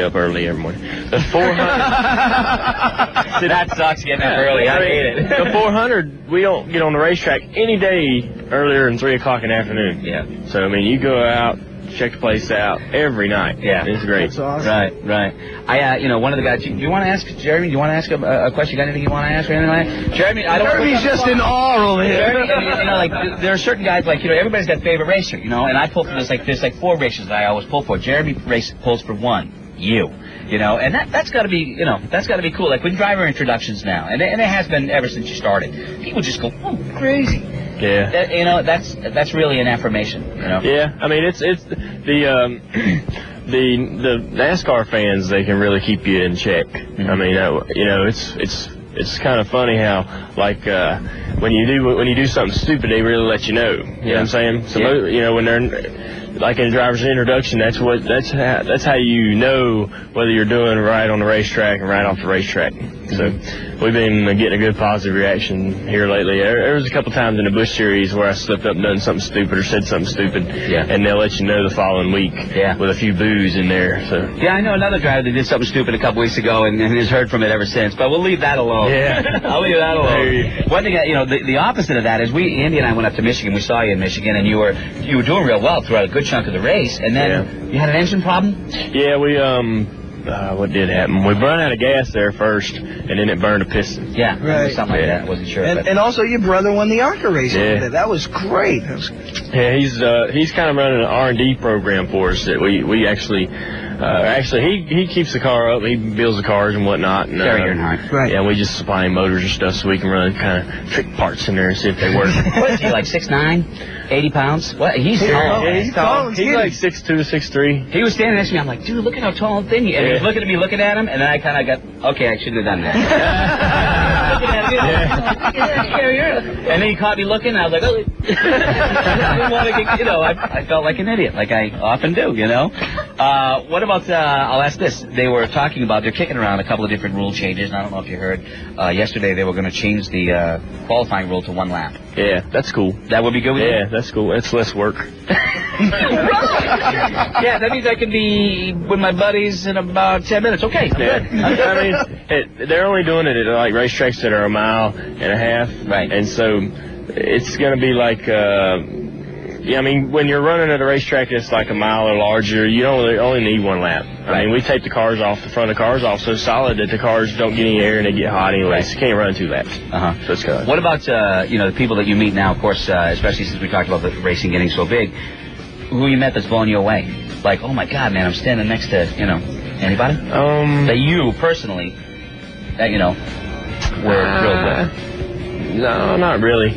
up early every morning. The 400. See, that sucks getting up early. I hate it. The 400, we don't get on the racetrack any day earlier than 3 o'clock in the afternoon. Yeah. So, I mean, you go out, check the place out every night. Yeah. It's great. That's awesome. Right. One of the guys, do you want to ask, Jeremy, do you want to ask a question? You got anything you want to ask or anything like that? Jeremy, I don't Jeremy's just in awe over here. Jeremy, there are certain guys, everybody's got a favorite racer, and I pull for there's 4 races that I always pull for. Jeremy pulls for one, you. And that's got to be, that's got to be cool. Like with driver introductions now, and it has been ever since you started. People just go, oh, crazy. Yeah. That's really an affirmation. Yeah. I mean, it's the NASCAR fans. They can really keep you in check. Mm-hmm. I mean, it's kind of funny how when you do something stupid, they really let you know. You know what I'm saying? So when they're like in a driver's introduction, that's how you know whether you're doing right on the racetrack and right off the racetrack. So we've been getting a good positive reaction here lately. There was a couple times in the Busch Series where I slipped up and done something stupid or said something stupid, and they'll let you know the following week with a few boos in there. So I know another driver that did something stupid a couple weeks ago and has heard from it ever since. But we'll leave that alone. Yeah, I'll leave that alone. One thing, the opposite of that is Andy and I went up to Michigan. We saw you in Michigan, and you were doing real well throughout a good chunk of the race, and then you had an engine problem. Yeah, we what did happen? We run out of gas there first, and then it burned a piston. Yeah, right. Something like that. I wasn't sure. And also your brother won the ARCA race. Yeah. That was great. Yeah, he's kind of running an R&D program for us that we actually he keeps the car up, he builds the cars and whatnot. And, right. Yeah, we just supply him motors and stuff so we can run kind of trick parts in there and see if they work. What is he, like 6'9", 80 pounds? What? He's tall. Yeah, he's tall. He's like 6'2", 6'3". He was standing next to me. I'm like, dude, look at how tall and thin he is. And he was looking at me, looking at him, and then I kind of got, okay, I shouldn't have done that. Looking at him, and then he caught me looking, and I was like, oh. I didn't want to get, I felt like an idiot, like I often do, What about, I'll ask this. They were talking about, they're kicking around a couple of different rule changes, and I don't know if you heard, yesterday they were going to change the qualifying rule to 1 lap. Yeah, that's cool. That would be good with you? Yeah, that's cool. It's less work. Yeah, that means I can be with my buddies in about 10 minutes. Okay. Yeah. I mean, they're only doing it at like racetracks that are a mile and a half. Right. And so it's going to be like, I mean, when you're running at a racetrack that's like a mile or larger, you only need 1 lap. I mean, we take the front of the cars off so solid that the cars don't get any air and they get hot anyway. So you can't run 2 laps. So it's good. What about, the people that you meet now, of course, especially since we talked about the racing getting so big, who you met that's blowing you away? Like, oh my God, man, I'm standing next to, anybody? That you, personally, that, were thrilled with? No, not really.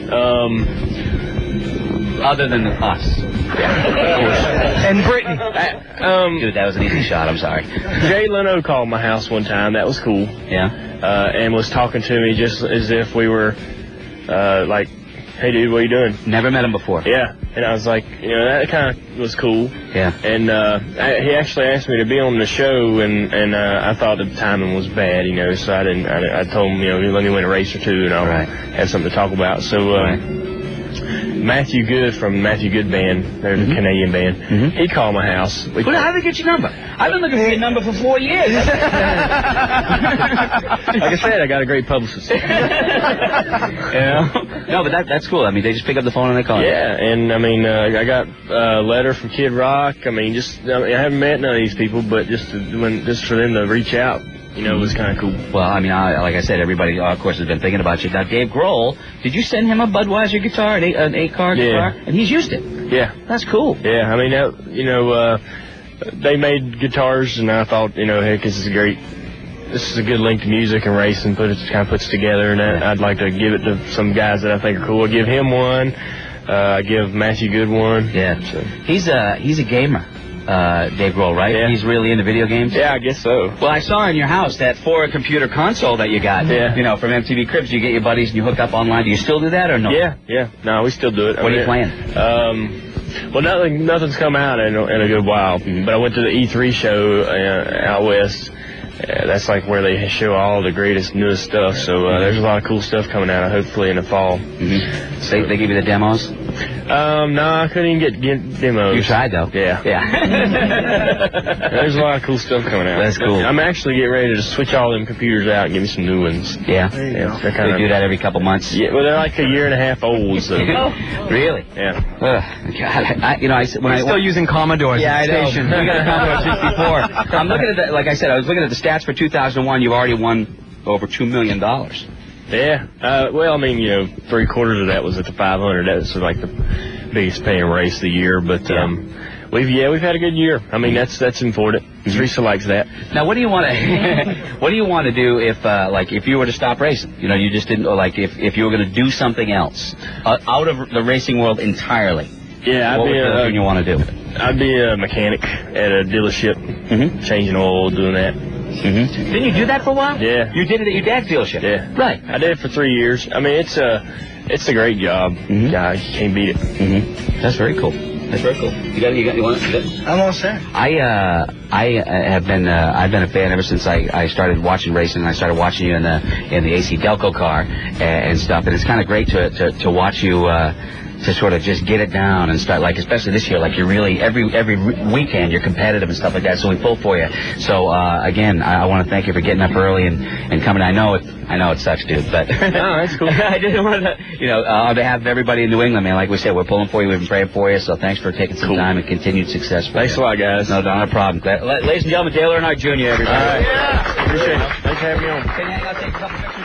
Other than us. Yeah, of course. And Brittany. Dude, that was an easy shot. I'm sorry. Jay Leno called my house one time. That was cool. Yeah. And was talking to me just as if we were, like, hey, dude, what are you doing? Never met him before. Yeah. And I was like, that kind of was cool. Yeah. And he actually asked me to be on the show, and I thought the timing was bad, so I didn't. I told him, let me win a race or 2, and I'll have something to talk about. So. Matthew Good from Matthew Good Band, they're the Canadian band. He called my house. How did they get your number? I've been looking for your number for 4 years. Like I said, I got a great publicist. No, but that's cool. I mean, they just pick up the phone and they call you. Yeah, and I mean, I got a letter from Kid Rock. I mean, I haven't met none of these people, but just for them to reach out. It was kind of cool. Well, I mean, like I said, everybody, of course, has been thinking about you. Now, Dave Grohl, did you send him a Budweiser guitar, an 8-car guitar? And he's used it. Yeah. That's cool. Yeah, I mean, they made guitars, and I thought, heck, this is a good link to music and racing, kind of puts together, and I'd like to give it to some guys that I think are cool. I give him one. I give Matthew Good one. Yeah. So. He's a gamer. Dave Grohl, right? Yeah. He's really into video games? Yeah, I guess so. Well, I saw in your house that 4-computer console that you got, from MTV Cribs. You get your buddies and you hook up online. Do you still do that or no? Yeah. No, we still do it. What are you playing? Well, nothing's come out in a good while. But I went to the E3 show out west. That's like where they show all the greatest, newest stuff. So there's a lot of cool stuff coming out, hopefully in the fall. So they give you the demos? No, I couldn't even get demos. You tried, though. Yeah. Yeah. There's a lot of cool stuff coming out. That's cool. I'm actually getting ready to switch all them computers out and give me some new ones. Yeah. Yeah, they're They do that every couple months. Yeah, well, they're like a year and a half old, so. Really? Yeah. God, when I Still using Commodores yeah, at I the know. station. We got a Commodore 64. I'm looking at the, like I said, I was looking at the stats for 2001. You've already won over $2 million. Yeah. Well, I mean, 3/4 of that was at the 500. That was like the biggest paying race of the year. But we've had a good year. I mean, that's important. Teresa likes that. Now, what do you want to what do you want to do if you were to stop racing? You just didn't, like if you were going to do something else out of the racing world entirely. Yeah, what would you want to do? I'd be a mechanic at a dealership, changing oil, doing that. Didn't you do that for a while? Yeah. You did it at your dad's dealership? Yeah. Right. I did it for 3 years. I mean, it's a great job. Yeah, you can't beat it. That's very cool. That's very cool. You want it? I'm all set. I've been a fan ever since I started watching racing. I started watching you in the AC Delco car and stuff. And it's kind of great to watch you to sort of just get it down and start, like, especially this year, like you're really every weekend you're competitive and stuff like that. So we pull for you. So again, I want to thank you for getting up early and coming. I know it sucks, dude, but no, that's cool. I just wanted to, on behalf of everybody in New England, man, like we said, we're pulling for you. We've been praying for you. So thanks for taking some time and continued success. Thanks a lot, guys. No, not a problem. Ladies and gentlemen, Dale Earnhardt Jr. Everybody. All right. Yeah. Appreciate it. Thanks for having me on. Can I take a couple pictures?